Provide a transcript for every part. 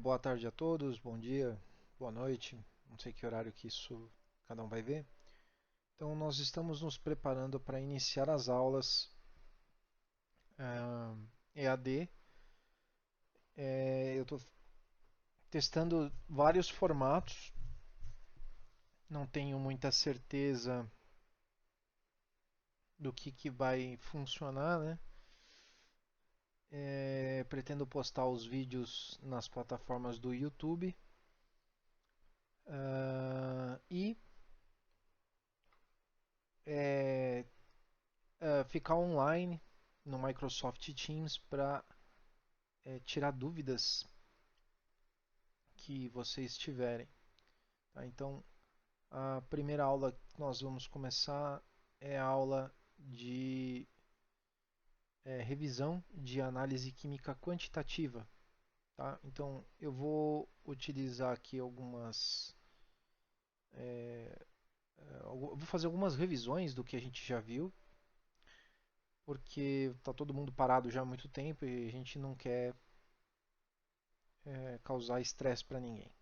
Boa tarde a todos, bom dia, boa noite, não sei que horário que isso cada um vai ver. Então, nós estamos nos preparando para iniciar as aulas EAD. Eu estou testando vários formatos, não tenho muita certeza do que vai funcionar, né? Pretendo postar os vídeos nas plataformas do YouTube e é, ficar online no Microsoft Teams para tirar dúvidas que vocês tiverem. Tá? Então, a primeira aula que nós vamos começar é a aula de revisão de análise química quantitativa. Tá? Então, eu vou utilizar aqui vou fazer algumas revisões do que a gente já viu, porque está todo mundo parado já há muito tempo e a gente não quer causar estresse para ninguém,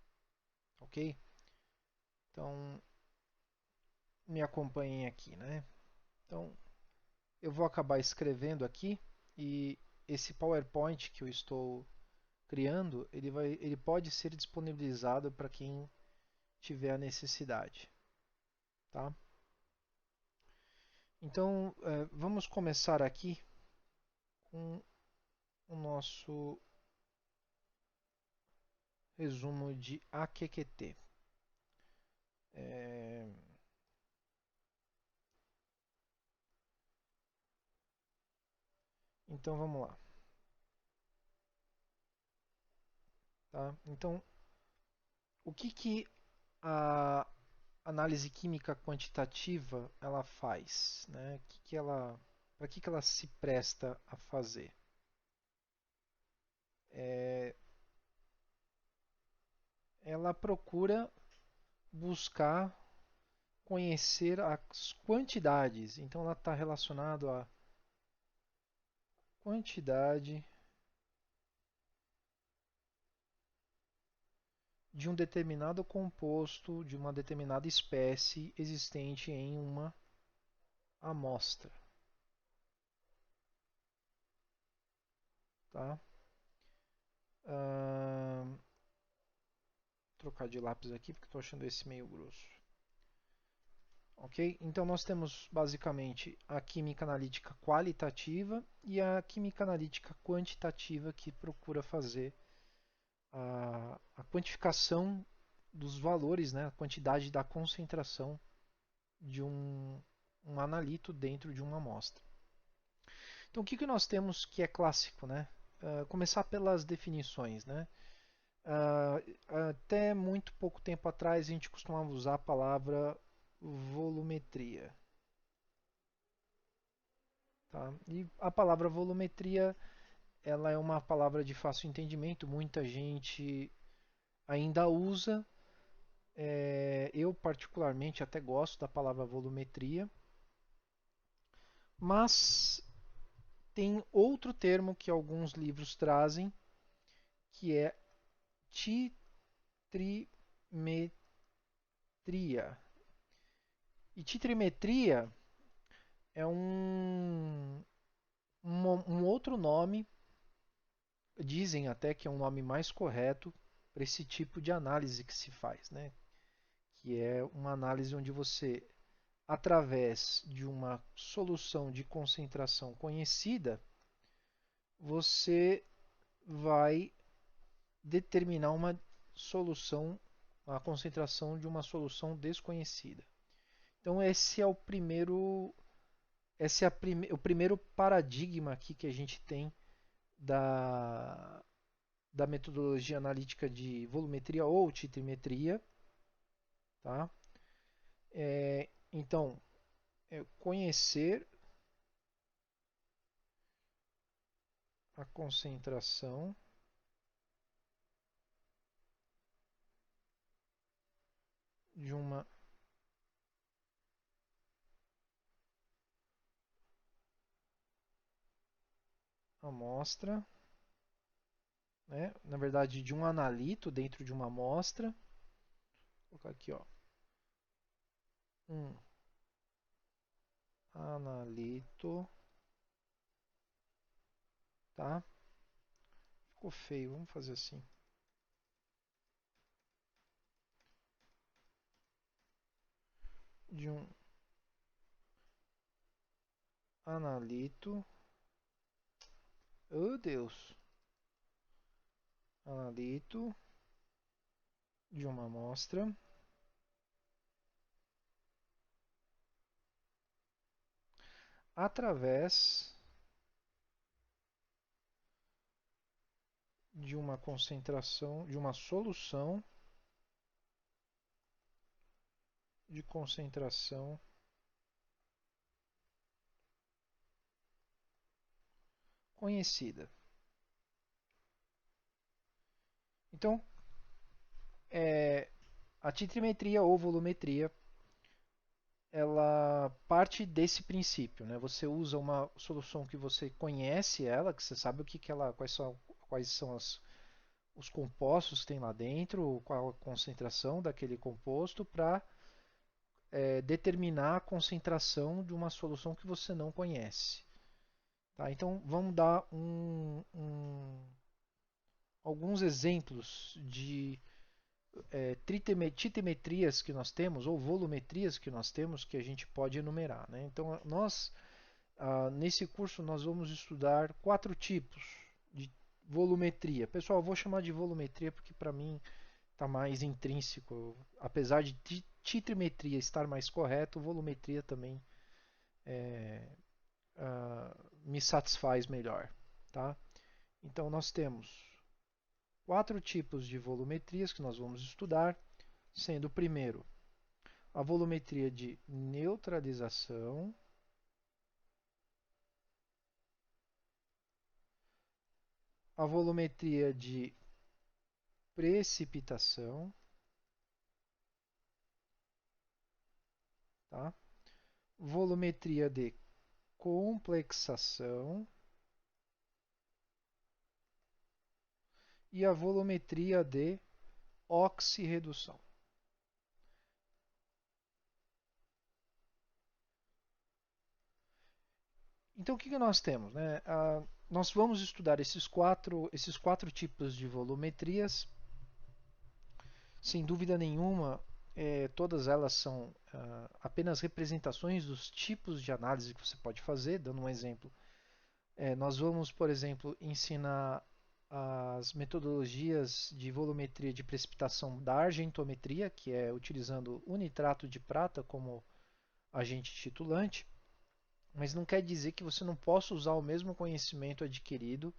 ok? Então, me acompanhem aqui, né? Então, eu vou acabar escrevendo aqui e esse PowerPoint que eu estou criando, ele pode ser disponibilizado para quem tiver a necessidade, tá? Então, vamos começar aqui com o nosso resumo de AQQT. É, então, vamos lá. Tá? Então, o que a análise química quantitativa ela faz, né? Para que ela se presta a fazer? É, ela procura buscar conhecer as quantidades. Então ela está relacionado à quantidade de um determinado composto de uma determinada espécie existente em uma amostra, tá? Vou trocar de lápis aqui porque estou achando esse meio grosso. Ok? Então nós temos basicamente a química analítica qualitativa e a química analítica quantitativa que procura fazer a quantificação dos valores, né, a quantidade da concentração de um analito dentro de uma amostra. Então, o que nós temos que é clássico? Né? Começar pelas definições. Né? Até muito pouco tempo atrás, a gente costumava usar a palavra volumetria. Tá? E a palavra volumetria ela é uma palavra de fácil entendimento, muita gente ainda usa. Eu, particularmente, até gosto da palavra volumetria, mas tem outro termo que alguns livros trazem, que é titrimetria. E titrimetria é um outro nome, dizem até que é um nome mais correto para esse tipo de análise que se faz, né? Que é uma análise onde você, através de uma solução de concentração conhecida, você vai determinar uma solução, a concentração de uma solução desconhecida. Então esse é o primeiro paradigma aqui que a gente tem da, da metodologia analítica de volumetria ou titrimetria, tá? Então, conhecer a concentração de uma amostra, né? Na verdade, de um analito dentro de uma amostra. Vou colocar aqui, ó, um analito, tá? Ficou feio, vamos fazer assim. De um analito, oh Deus, analito de uma amostra através de uma concentração, de uma solução de concentração conhecida. Então, a titrimetria ou volumetria, ela parte desse princípio, né? Você usa uma solução que você conhece ela, que você sabe o que, que ela, quais são os compostos que tem lá dentro, qual a concentração daquele composto, para determinar a concentração de uma solução que você não conhece. Tá? Então, vamos dar alguns exemplos de titimetrias que nós temos, ou volumetrias que nós temos, que a gente pode enumerar. Né? Então, nesse curso, nós vamos estudar 4 tipos de volumetria. Pessoal, eu vou chamar de volumetria porque, para mim, está mais intrínseco. Apesar de titrimetria estar mais correto, volumetria também me satisfaz melhor. Tá? Então, nós temos 4 tipos de volumetrias que nós vamos estudar, sendo o primeiro a volumetria de neutralização, a volumetria de precipitação, tá? Volumetria de complexação e a volumetria de oxirredução. Então, o que nós temos? Né? Nós vamos estudar esses quatro tipos de volumetrias. Sem dúvida nenhuma, todas elas são apenas representações dos tipos de análise que você pode fazer. Dando um exemplo, nós vamos, por exemplo, ensinar as metodologias de volumetria de precipitação da argentometria, que é utilizando o nitrato de prata como agente titulante, mas não quer dizer que você não possa usar o mesmo conhecimento adquirido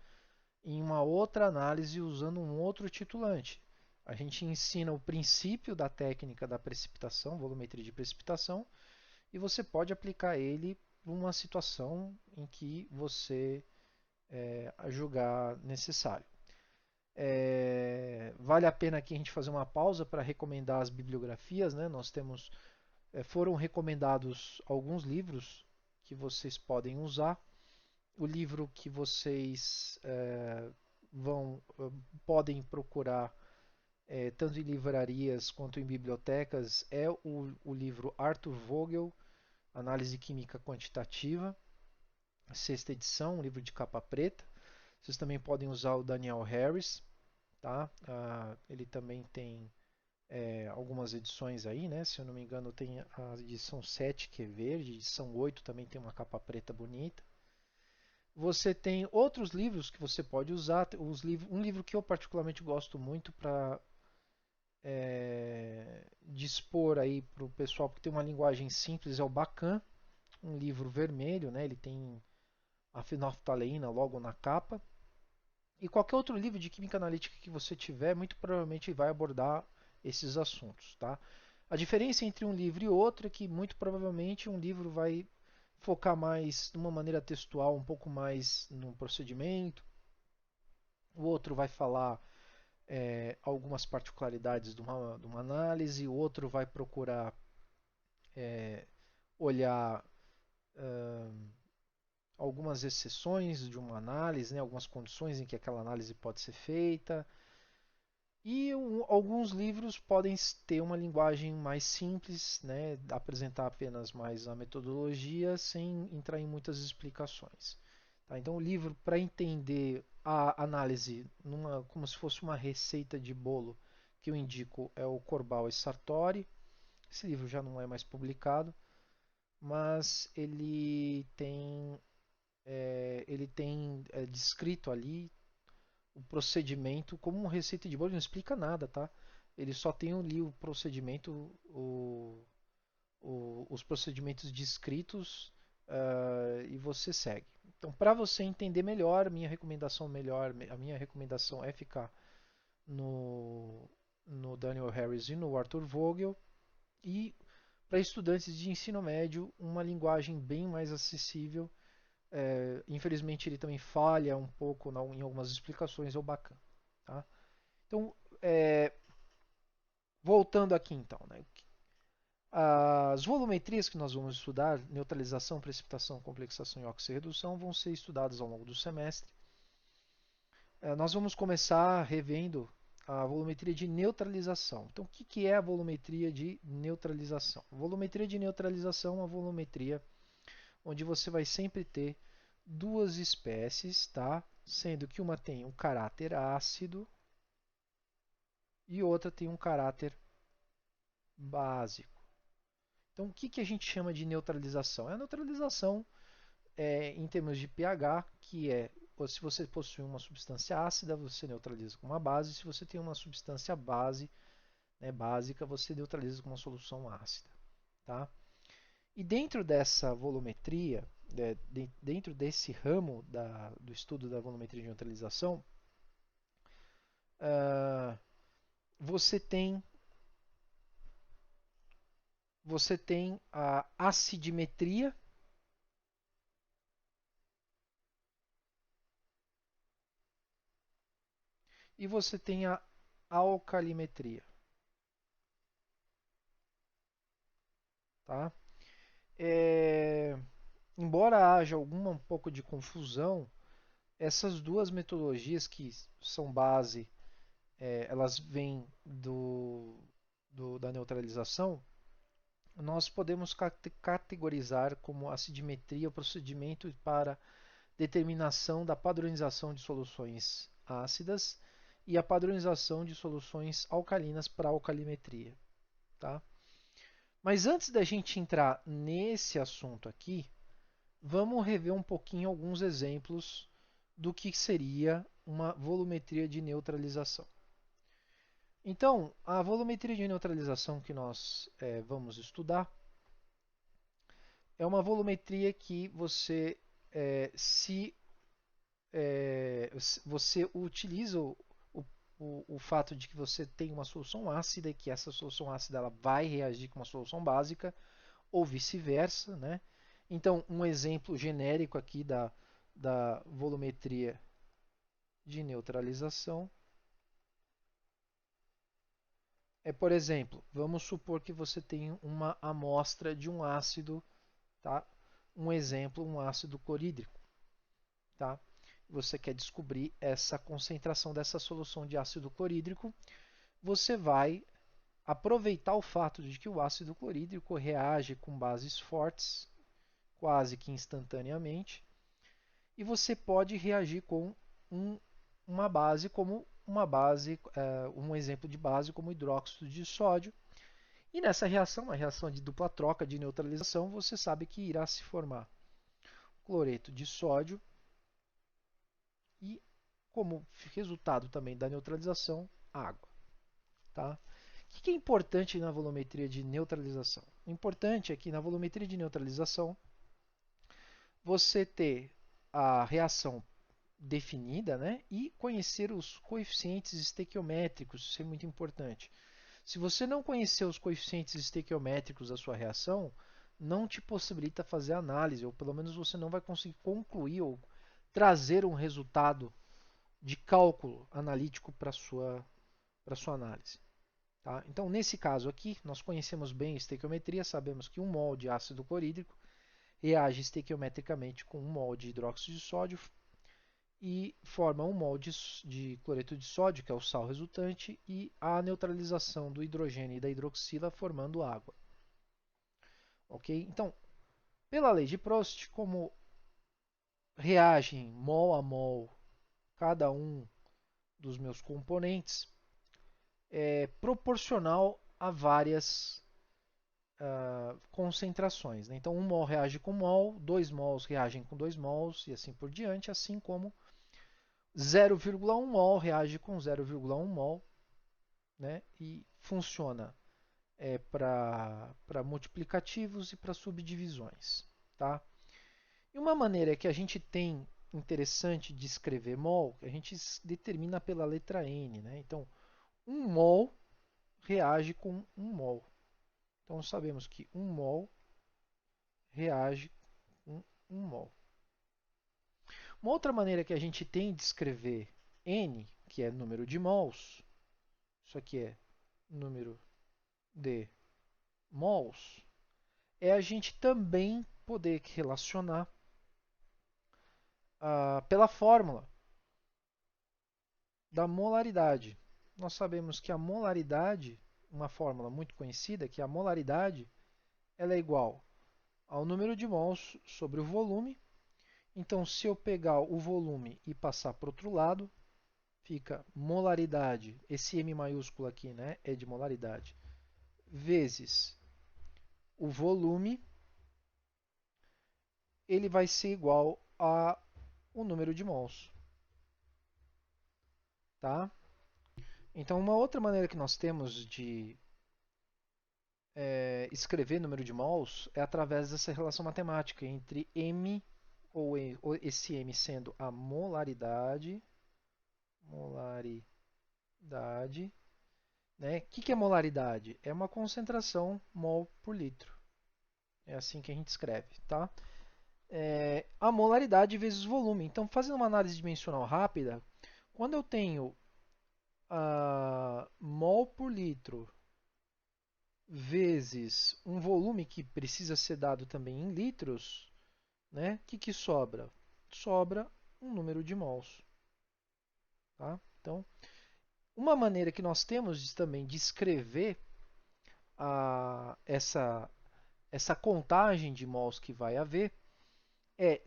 em uma outra análise usando um outro titulante. A gente ensina o princípio da técnica da precipitação, volumetria de precipitação, e você pode aplicar ele numa situação em que você julgar necessário. Vale a pena aqui a gente fazer uma pausa para recomendar as bibliografias, né? Nós temos, foram recomendados alguns livros que vocês podem usar. O livro que vocês vão podem procurar tanto em livrarias quanto em bibliotecas é o livro Arthur Vogel, Análise Química Quantitativa, sexta edição, um livro de capa preta. Vocês também podem usar o Daniel Harris, tá? Ele também tem algumas edições aí, né? Se eu não me engano, tem a edição 7 que é verde, a edição 8 também tem uma capa preta bonita. Você tem outros livros que você pode usar. Um livro que eu particularmente gosto muito para dispor aí para o pessoal, porque tem uma linguagem simples, é o Bacan, um livro vermelho, né? Ele tem a fenolftaleína logo na capa. E qualquer outro livro de química analítica que você tiver, muito provavelmente vai abordar esses assuntos, tá? A diferença entre um livro e outro é que muito provavelmente um livro vai focar mais de uma maneira textual, um pouco mais no procedimento. O outro vai falar algumas particularidades de uma análise. O outro vai procurar olhar algumas exceções de uma análise, né, algumas condições em que aquela análise pode ser feita. E alguns livros podem ter uma linguagem mais simples, né, apresentar apenas mais a metodologia sem entrar em muitas explicações. Tá? Então, o livro, para entender a análise como se fosse uma receita de bolo, que eu indico é o Corbal e Sartori. Esse livro já não é mais publicado, mas ele tem descrito ali o procedimento como uma receita de bolo, ele não explica nada, tá? Ele só tem ali o procedimento, os procedimentos descritos e você segue. Então, para você entender melhor, a minha recomendação é ficar no, no Daniel Harris e no Arthur Vogel. E para estudantes de ensino médio, uma linguagem bem mais acessível. Infelizmente, ele também falha um pouco em algumas explicações, é o bacana. Tá? Então, voltando aqui então, né? As volumetrias que nós vamos estudar, neutralização, precipitação, complexação e oxirredução, vão ser estudadas ao longo do semestre. Nós vamos começar revendo a volumetria de neutralização. Então, o que é a volumetria de neutralização? A volumetria de neutralização é uma volumetria onde você vai sempre ter duas espécies, tá? Sendo que uma tem um caráter ácido e outra tem um caráter básico. Então, o que a gente chama de neutralização? É a neutralização em termos de pH, que é se você possui uma substância ácida, você neutraliza com uma base. Se você tem uma substância base, né, básica, você neutraliza com uma solução ácida. Tá? E dentro dessa volumetria, dentro desse ramo do estudo da volumetria de neutralização, uh, você tem a acidimetria e você tem a alcalimetria. Tá? Embora haja um pouco de confusão, essas duas metodologias que são base, elas vêm da neutralização. Nós podemos categorizar como acidimetria o procedimento para determinação da padronização de soluções ácidas e a padronização de soluções alcalinas para alcalimetria. Tá? Mas antes da gente entrar nesse assunto aqui, vamos rever um pouquinho alguns exemplos do que seria uma volumetria de neutralização. Então, a volumetria de neutralização que nós vamos estudar é uma volumetria que você utiliza o fato de que você tem uma solução ácida e que essa solução ácida ela vai reagir com uma solução básica ou vice-versa, né? Então, um exemplo genérico aqui da volumetria de neutralização por exemplo, vamos supor que você tem uma amostra de um ácido, tá? Um exemplo, um ácido clorídrico, tá? Você quer descobrir essa concentração dessa solução de ácido clorídrico, você vai aproveitar o fato de que o ácido clorídrico reage com bases fortes quase que instantaneamente e você pode reagir com uma base como um exemplo de base como hidróxido de sódio. E nessa reação, a reação de dupla troca de neutralização, você sabe que irá se formar cloreto de sódio e, como resultado também da neutralização, água. Tá? O que é importante na volumetria de neutralização? O importante é que na volumetria de neutralização você ter a reação definida, né, e conhecer os coeficientes estequiométricos, isso é muito importante. Se você não conhecer os coeficientes estequiométricos da sua reação, não te possibilita fazer análise, ou pelo menos você não vai conseguir concluir ou trazer um resultado de cálculo analítico para a sua análise. Tá? Então, nesse caso aqui, nós conhecemos bem a estequiometria, sabemos que 1 mol de ácido clorídrico reage estequiometricamente com 1 mol de hidróxido de sódio e forma 1 mol de cloreto de sódio, que é o sal resultante, e a neutralização do hidrogênio e da hidroxila formando água. Ok? Então, pela lei de Prost, como reagem mol a mol cada um dos meus componentes, é proporcional a várias concentrações. Né? Então, 1 mol reage com mol, 2 mols reagem com 2 mols e assim por diante, assim como 0,1 mol reage com 0,1 mol, né? E funciona para multiplicativos e para subdivisões. Tá? E uma maneira que a gente tem interessante de escrever mol, a gente determina pela letra N. Né? Então, 1 mol reage com 1 mol. Então, sabemos que 1 mol reage com 1 mol. Uma outra maneira que a gente tem de escrever N, que é número de mols, isso aqui é número de mols, é a gente também poder relacionar pela fórmula da molaridade. Nós sabemos que a molaridade, uma fórmula muito conhecida, que a molaridade ela é igual ao número de mols sobre o volume. Então, se eu pegar o volume e passar para o outro lado, fica molaridade, esse M maiúsculo aqui, né, é de molaridade, vezes o volume, ele vai ser igual a o número de mols. Tá? Então, uma outra maneira que nós temos de escrever número de mols é através dessa relação matemática entre M, ou esse M sendo a molaridade, né? O que é molaridade? É uma concentração mol por litro. É assim que a gente escreve, tá? A molaridade vezes volume. Então, fazendo uma análise dimensional rápida, quando eu tenho mol por litro vezes um volume que precisa ser dado também em litros, né? O que sobra? Sobra um número de mols. Tá? Então, uma maneira que nós temos também de escrever essa contagem de mols que vai haver é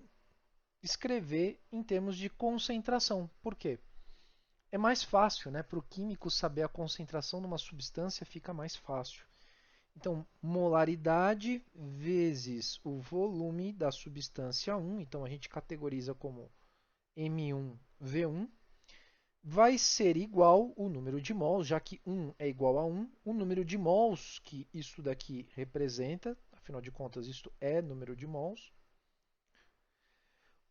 escrever em termos de concentração. Por quê? É mais fácil, né? Para o químico saber a concentração de uma substância fica mais fácil. Então, molaridade vezes o volume da substância 1, então a gente categoriza como M1V1, vai ser igual o número de mols, já que 1 é igual a 1, o número de mols que isso daqui representa, afinal de contas, isto é número de mols.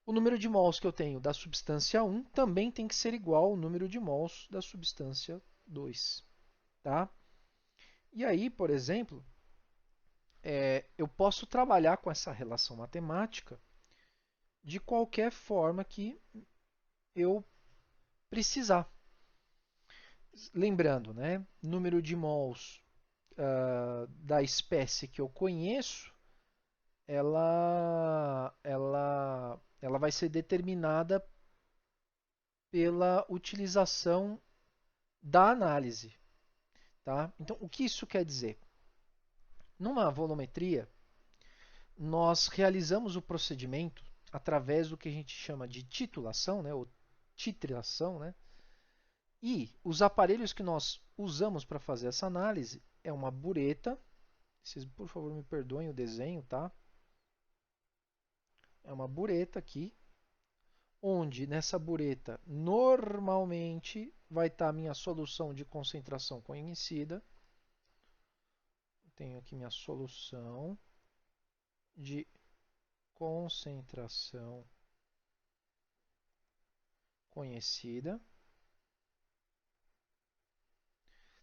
O número de mols que eu tenho da substância 1 também tem que ser igual ao número de mols da substância 2. Tá? E aí, por exemplo, eu posso trabalhar com essa relação matemática de qualquer forma que eu precisar. Lembrando, né, número de mols da espécie que eu conheço, ela vai ser determinada pela utilização da análise. Tá? Então, o que isso quer dizer? Numa volumetria, nós realizamos o procedimento através do que a gente chama de titulação, né, ou titração, né? E os aparelhos que nós usamos para fazer essa análise é uma bureta. Vocês, por favor, me perdoem o desenho, tá? É uma bureta aqui, onde nessa bureta normalmente vai estar a minha solução de concentração conhecida. Tenho aqui minha solução de concentração conhecida.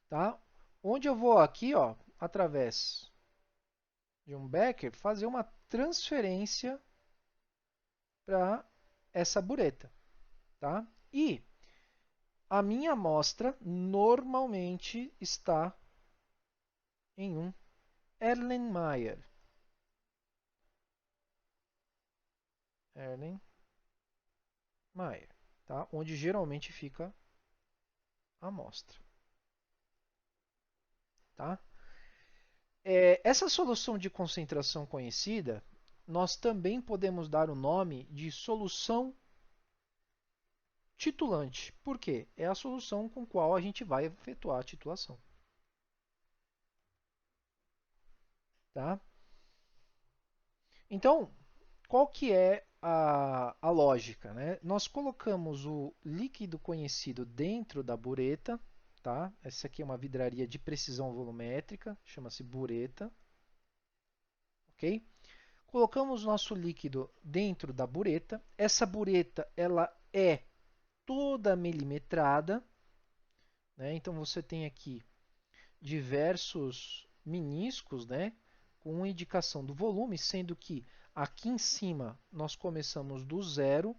Tá? Onde eu vou aqui, ó, através de um becker, fazer uma transferência para essa bureta. Tá? E a minha amostra normalmente está em um Erlenmeyer. Erlenmeyer, tá? Onde geralmente fica a amostra. Tá? Essa solução de concentração conhecida, nós também podemos dar o nome de solução titulante. Por quê? É a solução com a qual a gente vai efetuar a titulação. Tá? Então, qual que é a lógica? Né? Nós colocamos o líquido conhecido dentro da bureta. Tá? Essa aqui é uma vidraria de precisão volumétrica, chama-se bureta. Ok? Colocamos nosso líquido dentro da bureta. Essa bureta ela é toda milimetrada. Né? Então você tem aqui diversos meniscos, né? Com indicação do volume, sendo que aqui em cima nós começamos do zero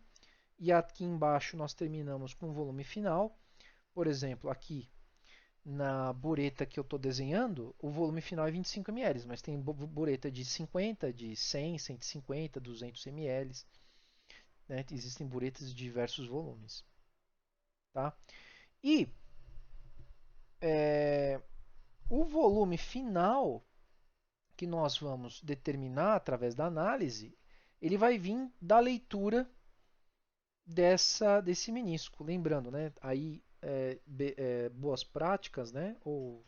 e aqui embaixo nós terminamos com o volume final. Por exemplo, aqui na bureta que eu estou desenhando, o volume final é 25 ml, mas tem bureta de 50, de 100, 150, 200 ml. Né? Existem buretas de diversos volumes. Tá? E o volume final que nós vamos determinar através da análise, ele vai vir da leitura desse menisco. Lembrando, né, aí boas práticas, né, ou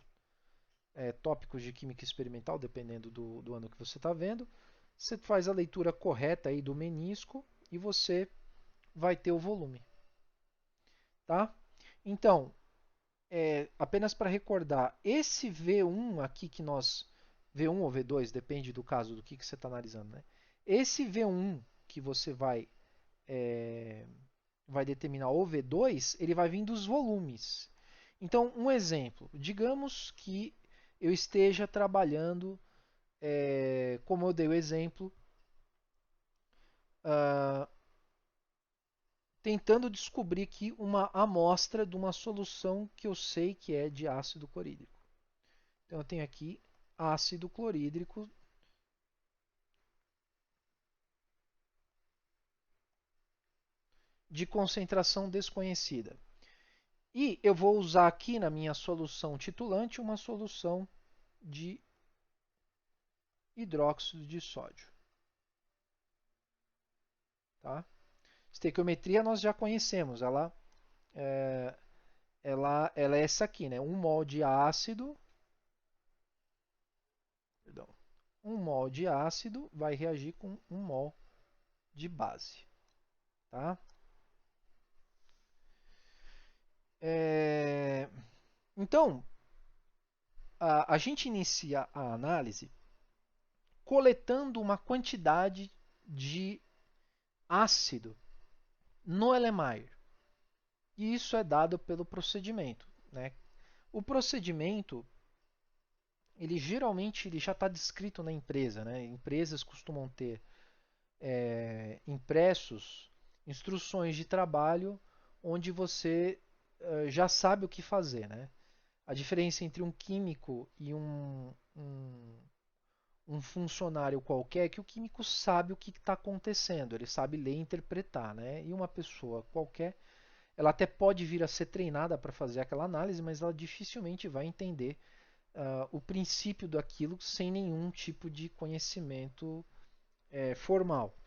tópicos de química experimental, dependendo do ano que você está vendo, você faz a leitura correta aí do menisco e você vai ter o volume. Tá? Então, apenas para recordar, esse V1 aqui que nós. V1 ou V2, depende do caso do que você está analisando. Né? Esse V1 que você vai determinar o V2, ele vai vir dos volumes. Então, um exemplo. Digamos que eu esteja trabalhando, como eu dei o exemplo, uh, tentando descobrir aqui uma amostra de uma solução que eu sei que é de ácido clorídrico. Então, eu tenho aqui ácido clorídrico de concentração desconhecida. E eu vou usar aqui na minha solução titulante uma solução de hidróxido de sódio. Tá? Estequiometria nós já conhecemos, ela é essa aqui, né? 1 mol de ácido, perdão, 1 mol de ácido vai reagir com 1 mol de base. Tá? Então, a gente inicia a análise coletando uma quantidade de ácido no Erlenmeyer. E isso é dado pelo procedimento. Né? O procedimento, ele geralmente já está descrito na empresa. Né? Empresas costumam ter impressos instruções de trabalho onde você já sabe o que fazer. Né? A diferença entre um químico e um funcionário qualquer é que o químico sabe o que está acontecendo, ele sabe ler e interpretar. Né? E uma pessoa qualquer, ela até pode vir a ser treinada para fazer aquela análise, mas ela dificilmente vai entender o princípio daquilo sem nenhum tipo de conhecimento formal.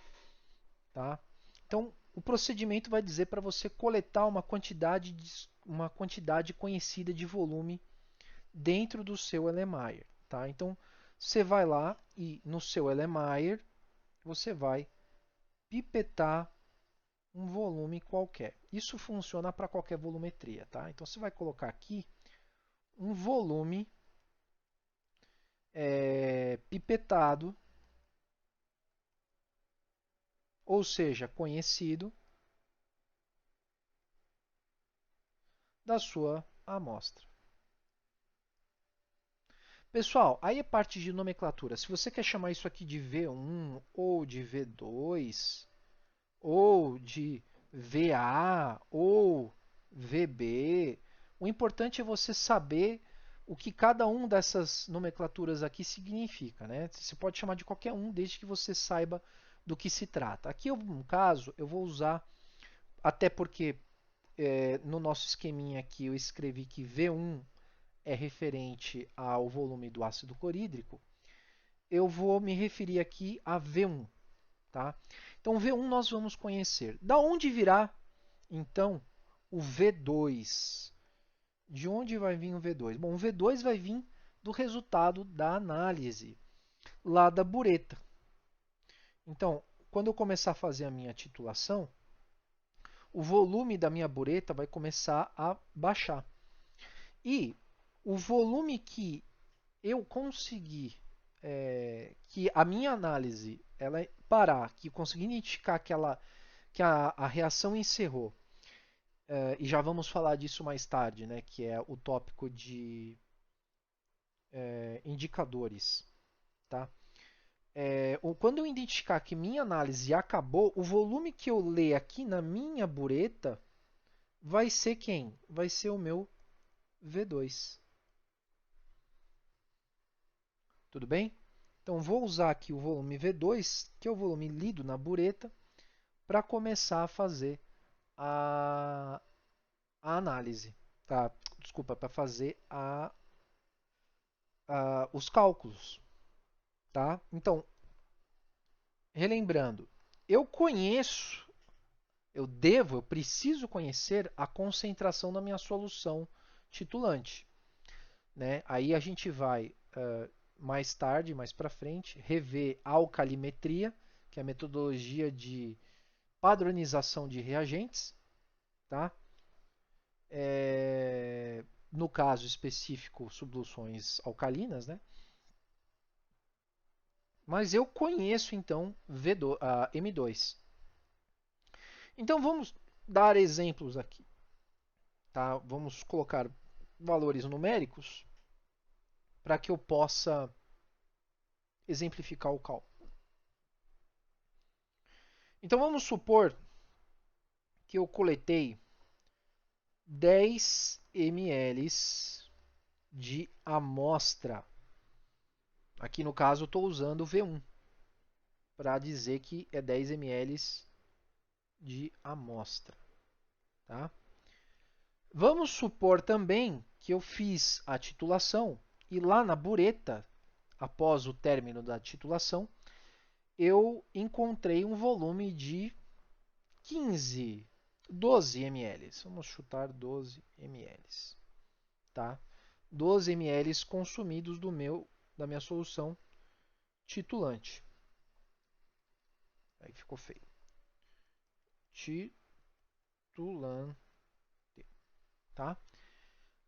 Tá? Então, o procedimento vai dizer para você coletar uma quantidade conhecida de volume dentro do seu Erlenmeyer. Tá? Então, você vai lá e no seu Erlenmeyer você vai pipetar um volume qualquer. Isso funciona para qualquer volumetria. Tá? Então, você vai colocar aqui um volume pipetado, ou seja, conhecido, da sua amostra. Pessoal, aí é parte de nomenclatura. Se você quer chamar isso aqui de V1 ou de V2 ou de VA ou VB, o importante é você saber o que cada um dessas nomenclaturas aqui significa. Né? Você pode chamar de qualquer um desde que você saiba do que se trata. Aqui, no caso, eu vou usar, até porque no nosso esqueminha aqui eu escrevi que V1 é referente ao volume do ácido clorídrico, eu vou me referir aqui a V1. Tá? Então, V1 nós vamos conhecer. Da onde virá, então, o V2? De onde vai vir o V2? Bom, o V2 vai vir do resultado da análise lá da bureta. Então, quando eu começar a fazer a minha titulação, o volume da minha bureta vai começar a baixar. E o volume que eu conseguir, que a minha análise ela parar, que eu conseguir identificar que a reação encerrou, e já vamos falar disso mais tarde, né, que é o tópico de indicadores. Tá? Quando eu identificar que minha análise acabou, o volume que eu ler aqui na minha bureta vai ser quem? Vai ser o meu V2. Tudo bem? Então vou usar aqui o volume V2, que é o volume lido na bureta, para começar a fazer a análise. Tá? Desculpa, para fazer os cálculos. Tá? Então, relembrando, eu conheço, eu preciso conhecer a concentração da minha solução titulante. Né? Aí a gente vai, mais tarde, mais para frente, rever a alcalimetria, que é a metodologia de padronização de reagentes. Tá? No caso específico, soluções alcalinas. Né? Mas eu conheço, então, M2. Então, vamos dar exemplos aqui. Tá? Vamos colocar valores numéricos para que eu possa exemplificar o cálculo. Então, vamos supor que eu coletei 10 ml de amostra. Aqui, no caso, eu estou usando o V1 para dizer que é 10 ml de amostra. Tá? Vamos supor também que eu fiz a titulação e lá na bureta, após o término da titulação, eu encontrei um volume de 12 ml. Vamos chutar 12 ml. Tá? 12 ml consumidos da minha solução titulante. Aí ficou feio. Titulante. Tá?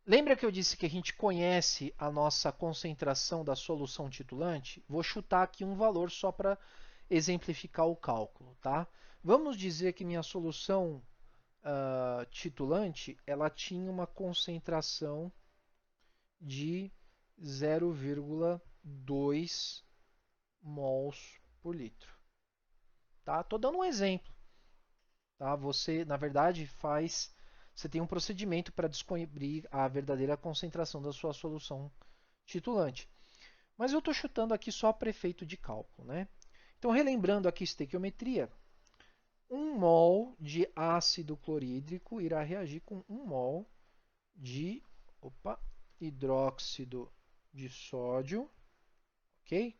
Lembra que eu disse que a gente conhece a nossa concentração da solução titulante? Vou chutar aqui um valor só para exemplificar o cálculo. Tá? Vamos dizer que minha solução titulante ela tinha uma concentração de 0,2 mols por litro. Tá? Tô dando um exemplo. Tá? Você, na verdade, você tem um procedimento para descobrir a verdadeira concentração da sua solução titulante. Mas eu estou chutando aqui só para efeito de cálculo. Né? Então, relembrando aqui a estequiometria, 1 mol de ácido clorídrico irá reagir com 1 mol de hidróxido de sódio. Ok?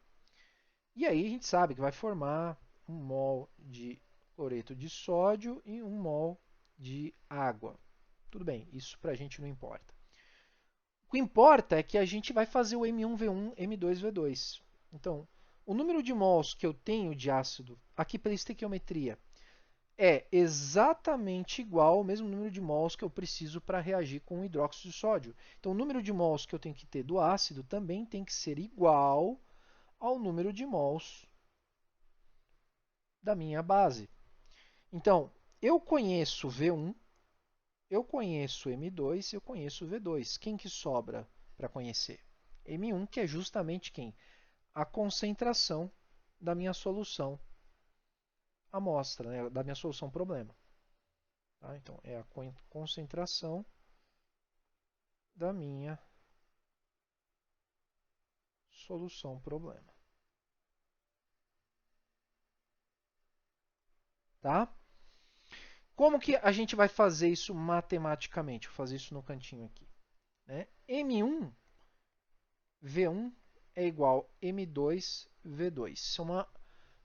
E aí a gente sabe que vai formar 1 mol de cloreto de sódio e 1 mol de água. Tudo bem, isso para a gente não importa. O que importa é que a gente vai fazer o M1V1, M2V2. Então, o número de mols que eu tenho de ácido, aqui pela estequiometria, é exatamente igual ao mesmo número de mols que eu preciso para reagir com o hidróxido de sódio. Então, o número de mols que eu tenho que ter do ácido também tem que ser igual ao número de mols da minha base. Então, eu conheço V1, eu conheço M2, eu conheço V2. Quem que sobra para conhecer? M1, que é justamente quem? A concentração da minha solução amostra, né? Da minha solução problema. Tá? Então, é a concentração da minha solução problema. tá? Como que a gente vai fazer isso matematicamente? Vou fazer isso no cantinho aqui, né? M1 V1 é igual a M2 V2. Isso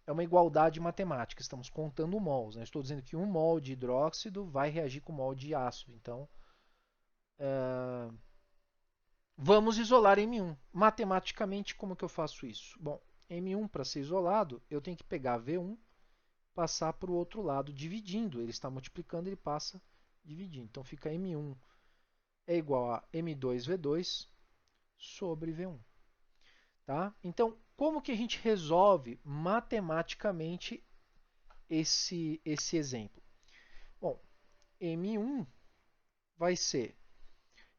é uma igualdade matemática. Estamos contando mols, né? Estou dizendo que 1 mol de hidróxido vai reagir com 1 mol de ácido. Então, vamos isolar M1. Matematicamente, como que eu faço isso? Bom, M1 para ser isolado, eu tenho que pegar V1, passar para o outro lado dividindo. Ele está multiplicando, ele passa dividindo. Então fica M1 é igual a M2V2 sobre V1. Tá? Então, como que a gente resolve matematicamente esse exemplo? Bom, M1 vai ser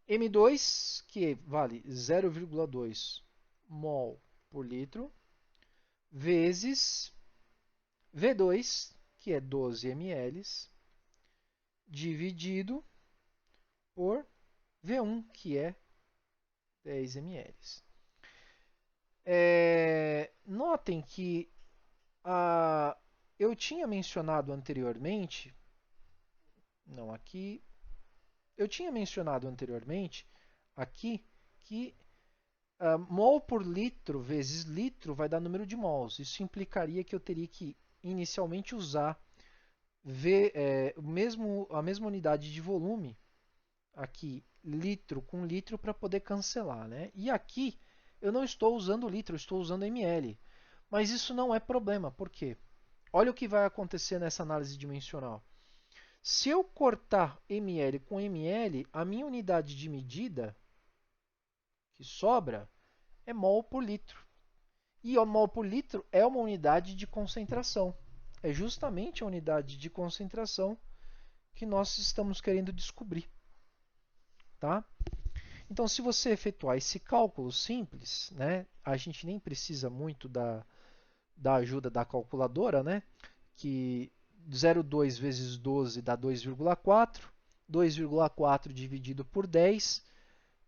M2, que vale 0,2 mol por litro, vezes V2, que é 12 ml, dividido por V1, que é 10 ml. Notem que eu tinha mencionado anteriormente, não aqui, eu tinha mencionado anteriormente aqui que mol por litro vezes litro vai dar número de mols. Isso implicaria que eu teria que inicialmente usar a mesma unidade de volume, aqui litro com litro, para poder cancelar, né? E aqui eu não estou usando litro, eu estou usando ml. Mas isso não é problema, por quê? Olha o que vai acontecer nessa análise dimensional. Se eu cortar ml com ml, a minha unidade de medida que sobra é mol por litro. E o mol por litro é uma unidade de concentração. É justamente a unidade de concentração que nós estamos querendo descobrir. Tá? Então, se você efetuar esse cálculo simples, né, a gente nem precisa muito da ajuda da calculadora, né, que 0,2 vezes 12 dá 2,4, 2,4 dividido por 10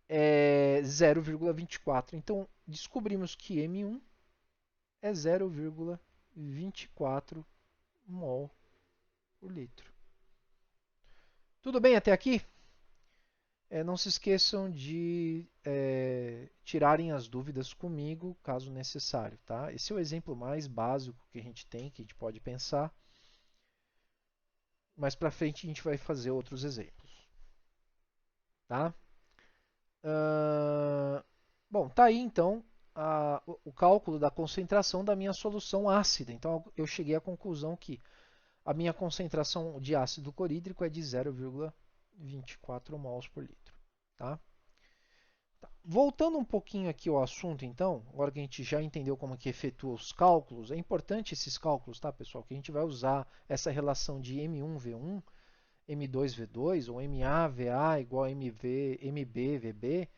é 0,24. Então, descobrimos que M1 é 0,24 mol por litro. Tudo bem até aqui? Não se esqueçam de tirarem as dúvidas comigo, caso necessário. Tá? Esse é o exemplo mais básico que a gente tem, que a gente pode pensar. Mais para frente a gente vai fazer outros exemplos. Tá? Bom, tá aí então o cálculo da concentração da minha solução ácida. Então eu cheguei à conclusão que a minha concentração de ácido clorídrico é de 0,24 mols por litro. Tá? Voltando um pouquinho aqui ao assunto, então, agora que a gente já entendeu como que efetua os cálculos, é importante esses cálculos, tá, pessoal? Que a gente vai usar essa relação de M1V1, M2V2 ou MAVA igual a MBVB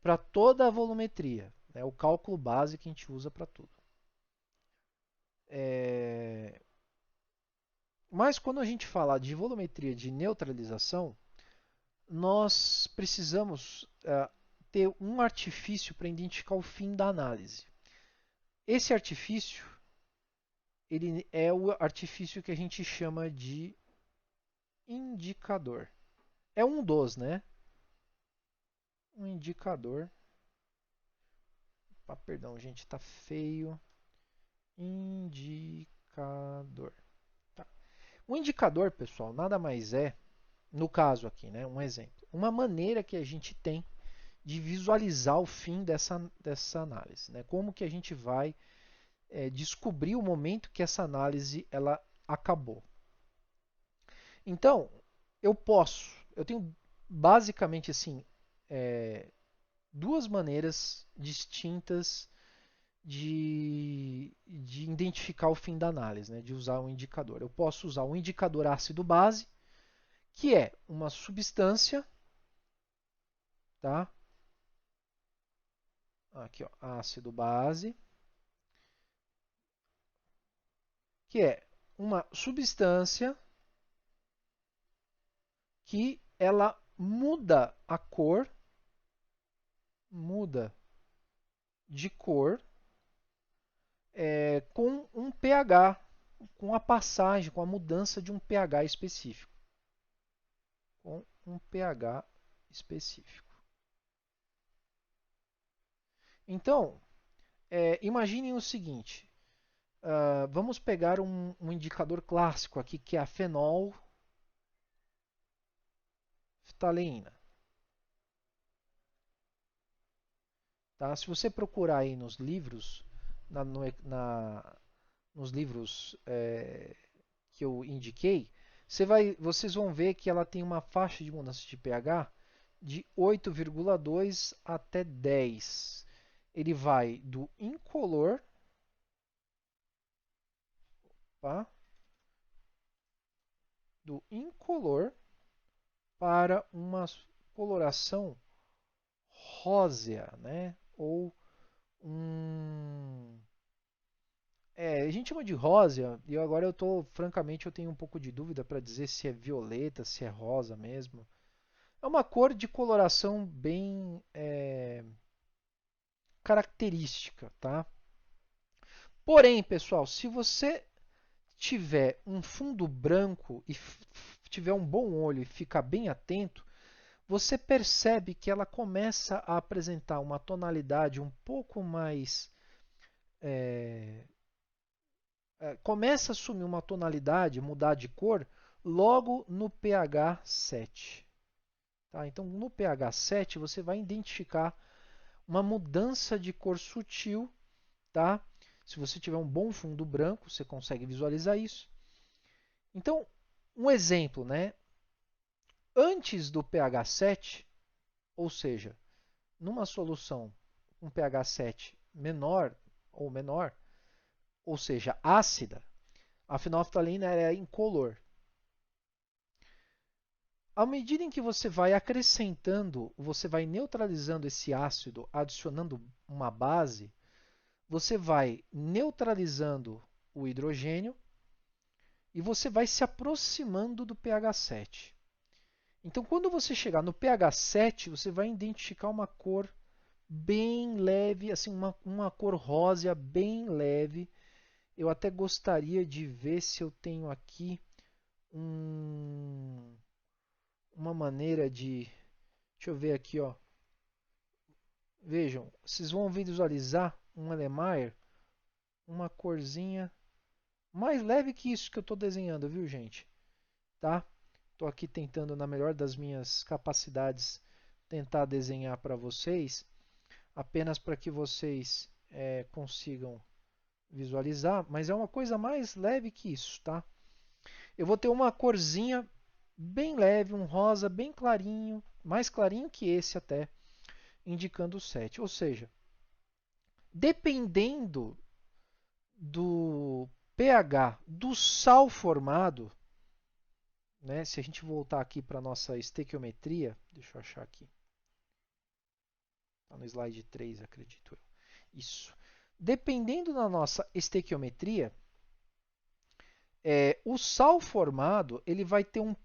para toda a volumetria. É o cálculo base que a gente usa para tudo. Mas quando a gente fala de volumetria de neutralização, nós precisamos ter um artifício para identificar o fim da análise. Esse artifício ele é o artifício que a gente chama de indicador. É um dos, né? Um indicador. Perdão, gente, está feio. Indicador. Tá. O indicador, pessoal, nada mais é, no caso aqui, né, um exemplo, uma maneira que a gente tem de visualizar o fim dessa análise. Né? Como que a gente vai descobrir o momento que essa análise ela acabou. Então, eu tenho basicamente assim, duas maneiras distintas de identificar o fim da análise, né? De usar um indicador. Eu posso usar um indicador ácido-base, que é uma substância, tá? Aqui, ó, ácido-base, que é uma substância que ela muda a cor, muda de cor com um pH com a passagem, com a mudança de um pH específico. Com um pH específico. Então, imaginem o seguinte. Vamos pegar um indicador clássico aqui, que é a fenolftaleína. Tá? Se você procurar aí nos livros, nos livros que eu indiquei, vocês vão ver que ela tem uma faixa de mudança de pH de 8,2 até 10. Ele vai do incolor, tá? Do incolor para uma coloração rósea, né? Ou a gente chama de rósea, e agora francamente, eu tenho um pouco de dúvida para dizer se é violeta, se é rosa mesmo. É uma cor de coloração bem característica, tá? Porém, pessoal, se você tiver um fundo branco e tiver um bom olho e ficar bem atento, você percebe que ela começa a apresentar uma tonalidade um pouco mais. Começa a assumir uma tonalidade, mudar de cor, logo no pH 7. Tá? Então, no pH 7, você vai identificar uma mudança de cor sutil. Tá? Se você tiver um bom fundo branco, você consegue visualizar isso. Então, um exemplo, né? Antes do pH 7, ou seja, numa solução com pH 7 menor, ou seja, ácida, a fenolftaleína é incolor. À medida em que você vai acrescentando, você vai neutralizando esse ácido, adicionando uma base, você vai neutralizando o hidrogênio e você vai se aproximando do pH 7. Então, quando você chegar no pH 7, você vai identificar uma cor bem leve, assim, uma cor rósea bem leve. Eu até gostaria de ver se eu tenho aqui uma maneira de... Deixa eu ver aqui, ó. Vejam, vocês vão visualizar um Erlenmeyer, uma corzinha mais leve que isso que eu estou desenhando, viu, gente? Tá? Estou aqui tentando, na melhor das minhas capacidades, tentar desenhar para vocês, apenas para que vocês consigam visualizar, mas é uma coisa mais leve que isso, tá? Eu vou ter uma corzinha bem leve, um rosa bem clarinho, mais clarinho que esse até, indicando o 7. Ou seja, dependendo do pH do sal formado, né, se a gente voltar aqui para a nossa estequiometria, deixa eu achar aqui. Está no slide 3, acredito eu. Isso. Dependendo da nossa estequiometria, o sal formado ele vai ter um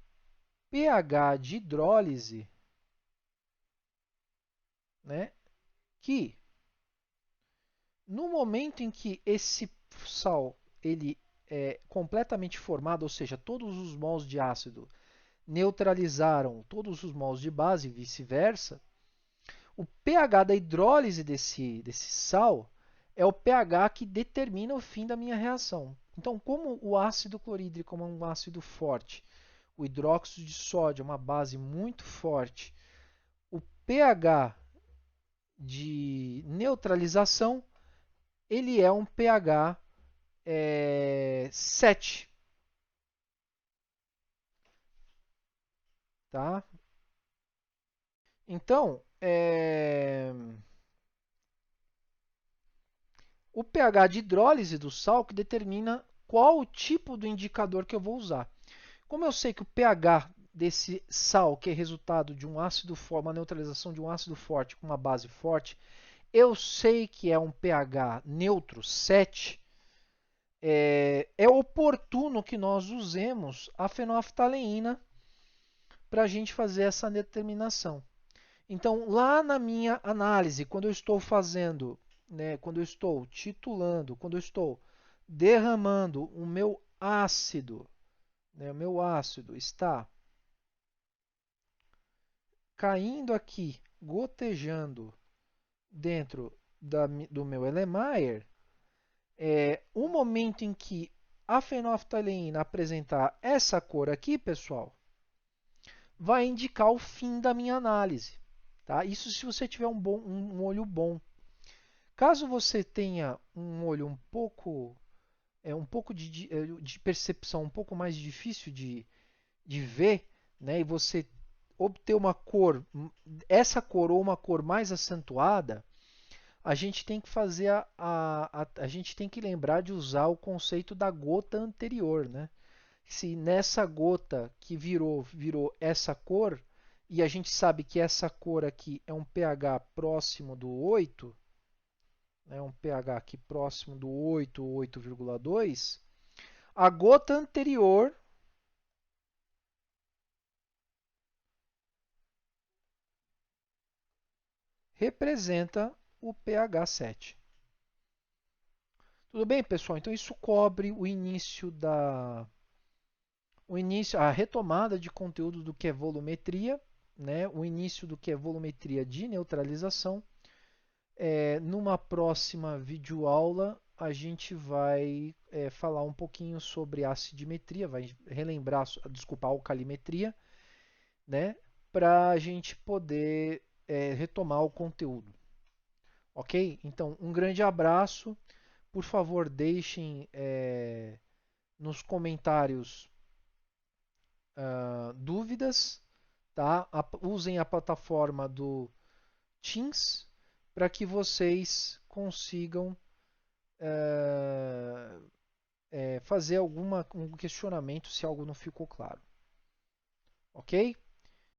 pH de hidrólise, né, que no momento em que esse sal ele é completamente formado, ou seja, todos os mols de ácido neutralizaram todos os mols de base e vice-versa, o pH da hidrólise desse sal é o pH que determina o fim da minha reação. Então, como o ácido clorídrico é um ácido forte, o hidróxido de sódio é uma base muito forte, o pH de neutralização ele é um pH 7. Tá? Então, o pH de hidrólise do sal que determina qual o tipo do indicador que eu vou usar. Como eu sei que o pH desse sal, que é resultado de um ácido forte, uma neutralização de um ácido forte com uma base forte, eu sei que é um pH neutro 7, é oportuno que nós usemos a fenolftaleína para a gente fazer essa determinação. Então, lá na minha análise, quando eu estou fazendo, né, quando eu estou titulando, quando eu estou derramando o meu ácido, né, o meu ácido está caindo aqui, gotejando dentro do meu Erlenmeyer, o momento em que a fenolftaleína apresentar essa cor aqui, pessoal, vai indicar o fim da minha análise. Tá? Isso se você tiver um olho bom. Caso você tenha um olho um pouco de percepção um pouco mais difícil de ver, né, e você obter uma cor, essa cor ou uma cor mais acentuada, a gente tem que fazer a gente tem que lembrar de usar o conceito da gota anterior, né? Se nessa gota que virou essa cor, e a gente sabe que essa cor aqui é um pH próximo do 8, né, um pH aqui próximo do 8, 8,2, a gota anterior representa o pH 7. Tudo bem, pessoal? Então isso cobre a retomada de conteúdo do que é volumetria, né? O início do que é volumetria de neutralização. Numa próxima videoaula, a gente vai falar um pouquinho sobre acidimetria, vai relembrar, desculpa, alcalimetria, né? Para a gente poder retomar o conteúdo. Ok? Então, um grande abraço. Por favor, deixem nos comentários dúvidas, tá? Usem a plataforma do Teams para que vocês consigam fazer um questionamento se algo não ficou claro. Ok?